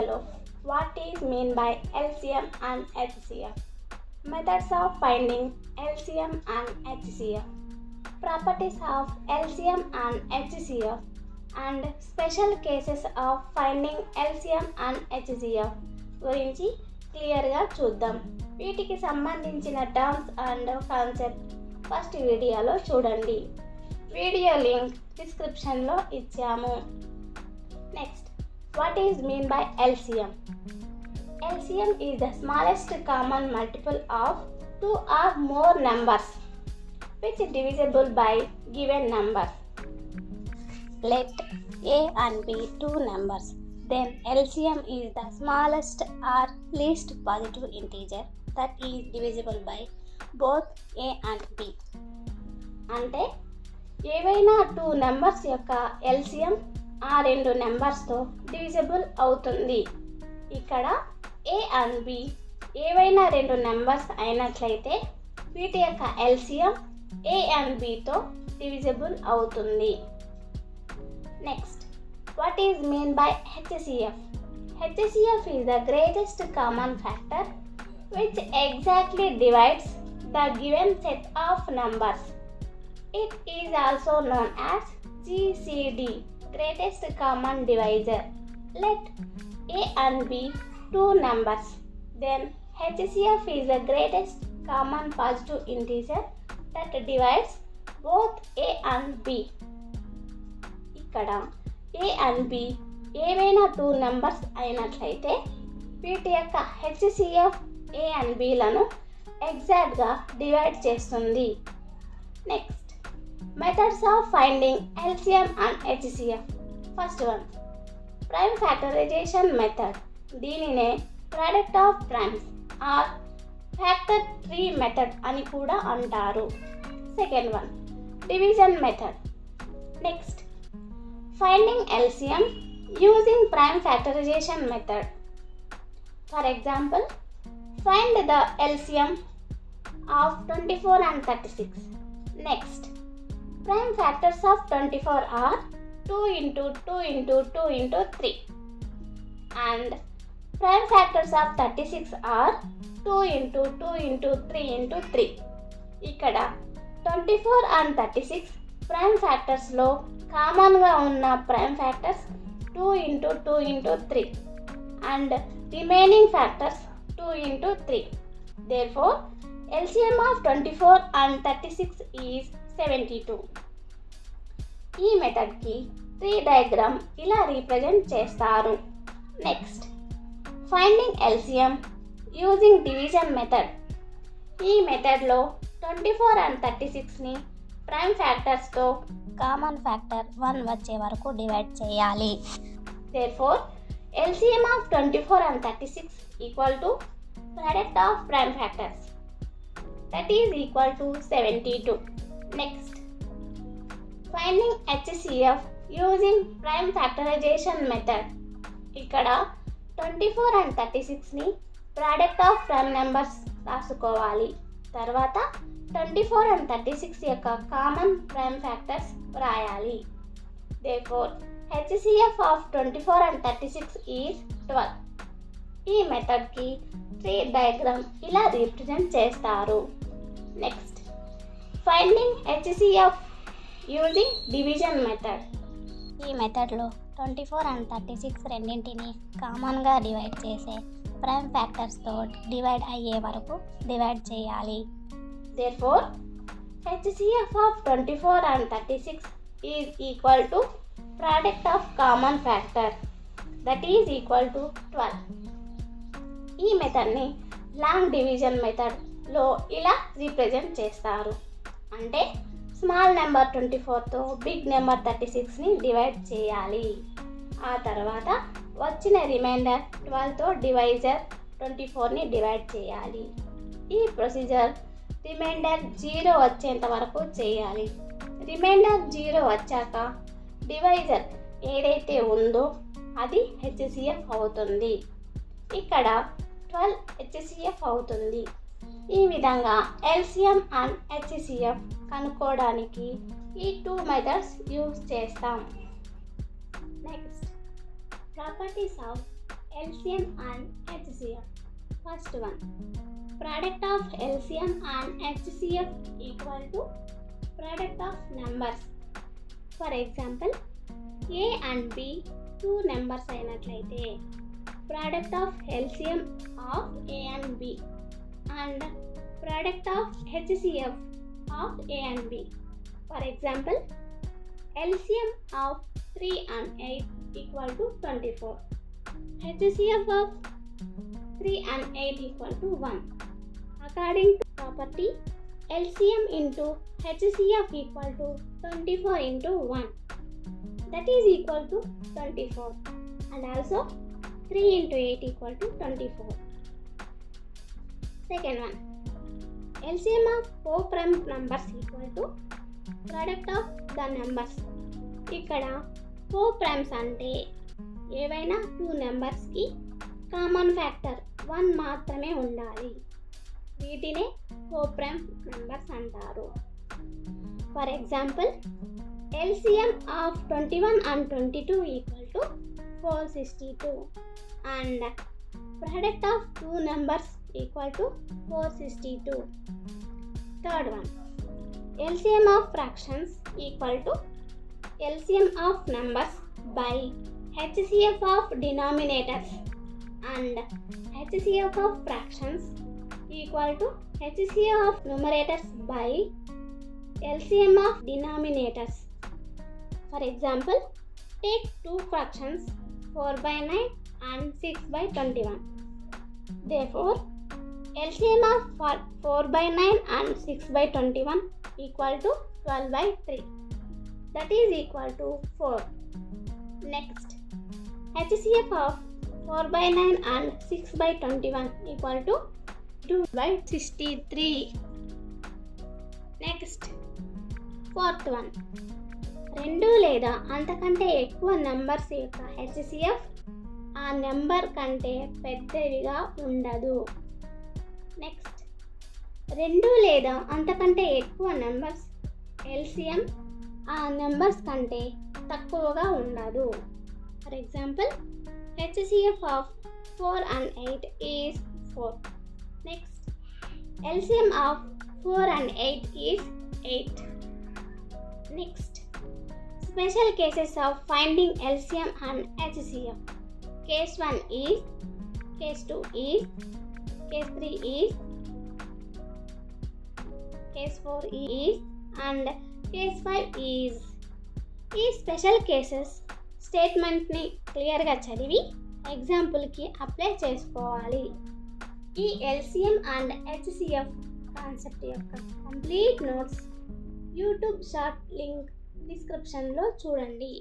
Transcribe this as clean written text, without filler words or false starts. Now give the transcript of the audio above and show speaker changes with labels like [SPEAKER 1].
[SPEAKER 1] వీడియోలో what is mean by LCM and HCF, methods of finding LCM and HCF, properties of LCM and HCF, and special cases of finding LCM and HCF గురించి క్లియర్గా చూద్దాం. వీటికి సంబంధించిన terms and concept first వీడియోలో చూడండి. Video link డిస్క్రిప్షన్లో ఇచ్చాము. Next, what is mean by LCM? LCM is the smallest common multiple of two or more numbers which is divisible by given numbers. Let A and B two numbers, then LCM is the smallest or least positive integer that is divisible by both A and B. అంటే ఏవైనా two numbers యొక్క LCM ఆ రెండు నెంబర్స్తో divisible అవుతుంది. ఇక్కడ ఏ and B ఏవైనా రెండు numbers అయినట్లయితే వీటి యొక్క LCM ఏ అండ్ బితో డివిజిబుల్ అవుతుంది. Next, what is mean by HCF? HCF is the greatest common factor which exactly divides the given set of numbers. It is also known as GCD, greatest common divisor. Let A and B two numbers, then HCF is the greatest common positive integer that divides both A and B. ఇక్కడ A and B ఏవైనా two numbers అయినట్లయితే వీటి యొక్క HCF A and B లను ఎగ్జాక్ట్గా divide చేస్తుంది. Next, methods of finding LCM and HCF. First one, prime factorization method. దీనినే product of primes or factor tree method అని కూడా అంటారు. Second one, division method. Next, finding LCM using prime factorization method. For example, find the LCM of 24 and 36. Next, prime factors of 24 are 2 into 2 into 2 into 3 and prime factors of 36 are 2 into 2 into 3 into 3. ఇక్కడ 24 and 36 prime ఫ్యాక్టర్స్లో కామన్గా ఉన్న prime factors 2 into 2 into 3 and remaining factors 2 into 3. Therefore, LCM of 24 and 36 is 72. ఈ మెథడ్కి tree diagram ఇలా represent చేస్తారు. Next, finding LCM using division method. ఈ మెథడ్లో 24 and 36ని prime ఫ్యాక్టర్స్తో common factor 1 వచ్చే వరకు డివైడ్ చేయాలి. Therefore, LCM of 24 and 36 equal to product of prime factors, that is equal to 72. Next, finding HCF using prime factorization method. ఇక్కడ 24 and 36ని product of prime numbers రాసుకోవాలి. తర్వాత 24 and 36 యొక్క common prime factors రాయాలి. Therefore, HCF of 24 and 36 is 12. ఈ మెథడ్కి tree diagram ఇలా represent చేస్తారు. Next, finding HCF using division method. ఈ మెథడ్లో 24 and 36 రెండింటిని కామన్గా డివైడ్ చేసే ప్రైమ్ ఫ్యాక్టర్స్తో డివైడ్ అయ్యే వరకు డివైడ్ చేయాలి. Therefore, HCF of 24 and 36 is equal to product of common factor, that is equal to 12. ఈ మెథడ్ని లాంగ్ డివిజన్ మెథడ్లో ఇలా రీప్రజెంట్ చేస్తారు. అంటే స్మాల్ నెంబర్ 24తో బిగ్ నెంబర్ 36ని డివైడ్ చేయాలి. ఆ తర్వాత వచ్చిన రిమైండర్ 12తో డివైజర్ 24ని డివైడ్ చేయాలి. ఈ ప్రొసీజర్ రిమైండర్ 0 వచ్చేంత వరకు చేయాలి. రిమైండర్ 0 వచ్చాక డివైజర్ ఏదైతే ఉందో అది HCF అవుతుంది. ఇక్కడ 12 HCF అవుతుంది. ఈ విధంగా LCM అండ్ HCF కనుక్కోవడానికి ఈ టూ మెథడ్స్ యూజ్ చేస్తాం. Next, properties of LCM and HCF. First one, product of LCM and HCF equal to product of numbers. For example, A and B two numbers అయినట్లయితే product of LCM of A and B and product of HCF of A and B. For example, LCM of 3 and 8 equal to 24. HCF of 3 and 8 equal to 1. According to property, LCM into HCF equal to 24 into 1. That is equal to 24. And also 3 into 8 equal to 24. Second one, LCM of 4 prime numbers equal to product of the numbers. ఇక్కడ 4 primes అంటే ఏవైనా 2 నెంబర్స్కి common factor 1 మాత్రమే ఉండాలి. వీటినే 4 prime numbers అంటారు. For example, LCM of 21 and 22 equal to 462 and product of 2 numbers equal to 462. Third one, LCM of fractions equal to LCM of numbers by HCF of denominators and HCF of fractions equal to HCF of numerators by LCM of denominators. For example, take 2 fractions 4 by 9 and 6 by 21. Therefore, LCM of 4 by 9 and 6 by 21 equal to 12 by 3. That is equal to 4. Next, HCF of 4 by 9 and 6 by 21 equal to 2 by 63. Next, fourth one, రెండు లేదా అంతకంటే ఎక్కువ numbers యొక్క HCF ఆ number కంటే పెద్దవిగా ఉండదు. Next, రెండు లేదా అంతకంటే ఎక్కువ నెంబర్స్ LCM ఆ నెంబర్స్ కంటే తక్కువగా ఉండదు. For example, HCF of 4 and 8 is 4. Next, LCM of 4 and 8 is 8. Next, special cases of finding LCM and HCF. Case 1 is, case 2 is, case 3 is, case 4 is and case 5 is. ఈ special cases స్టేట్మెంట్ని క్లియర్గా చదివి ఎగ్జాంపుల్కి apply చేసుకోవాలి. ఈ LCM and HCF concept యొక్క complete notes YouTube short link డిస్క్రిప్షన్లో చూడండి.